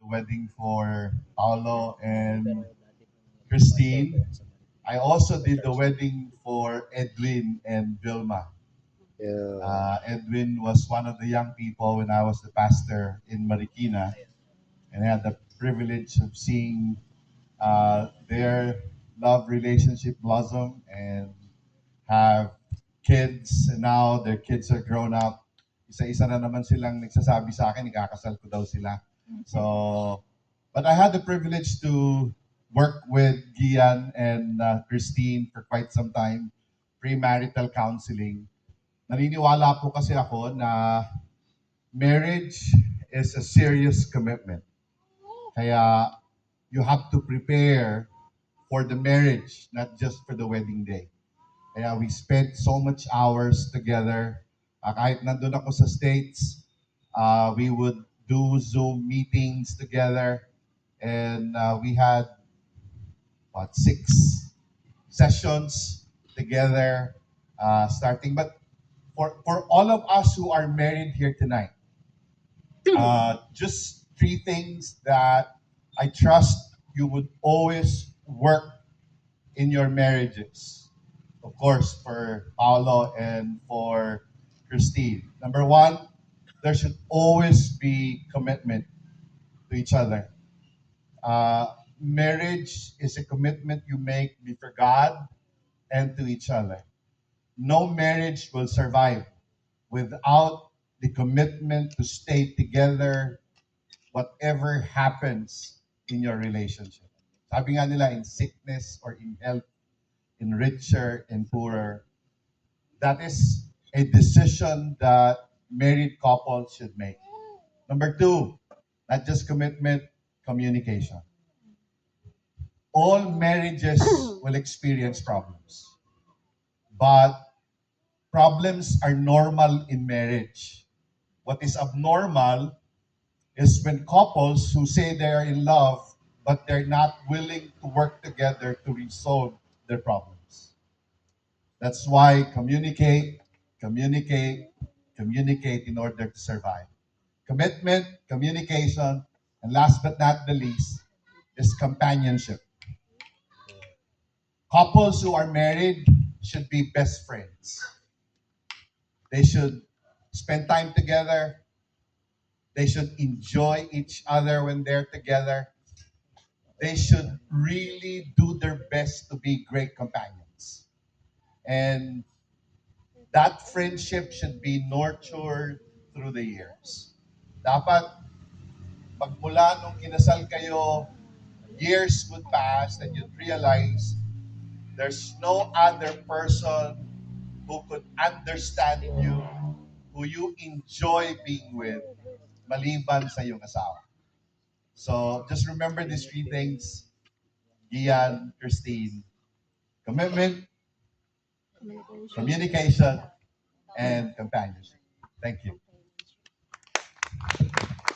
the wedding for Paolo and Christine. I also did the wedding for Edwin and Vilma. Yeah. Edwin was one of the young people when I was the pastor in Marikina, and I had the privilege of seeing their love relationship blossom and have kids. And now their kids are grown up. Isa-isa na naman silang nagsasabi sa akin, ikakasal ko daw sila. So, but I had the privilege to work with Gian and Christine for quite some time, premarital counseling. Naniniwala po kasi ako na marriage is a serious commitment. Kaya you have to prepare for the marriage, not just for the wedding day. Kaya we spent so much hours together. Kahit nandun ako sa States, we would do Zoom meetings together. And we had, what, 6 sessions together starting. But for all of us who are married here tonight, just 3 things that I trust you would always work in your marriages. Of course, for Paolo and for Christine. Number one, there should always be commitment to each other. Marriage is a commitment you make before God and to each other. No marriage will survive without the commitment to stay together whatever happens in your relationship. Sabi nga nila, in sickness or in health, in richer and poorer, that is a decision that married couples should make. Number two, not just commitment, communication. All marriages will experience problems, but problems are normal in marriage. What is abnormal is when couples who say they are in love, but they're not willing to work together to resolve their problems. That's why communicate, communicate, communicate in order to survive. Commitment, communication, and last but not the least is companionship. Couples who are married should be best friends. They should spend time together. They should enjoy each other when they're together. They should really do their best to be great companions. And that friendship should be nurtured through the years. Dapat magmula nung kinasal kayo, years would pass and you'd realize there's no other person who could understand you, who you enjoy being with, maliban sa iyong asawa. So just remember these 3 things, Gian, Christine: commitment, communication, and companionship. Thank you.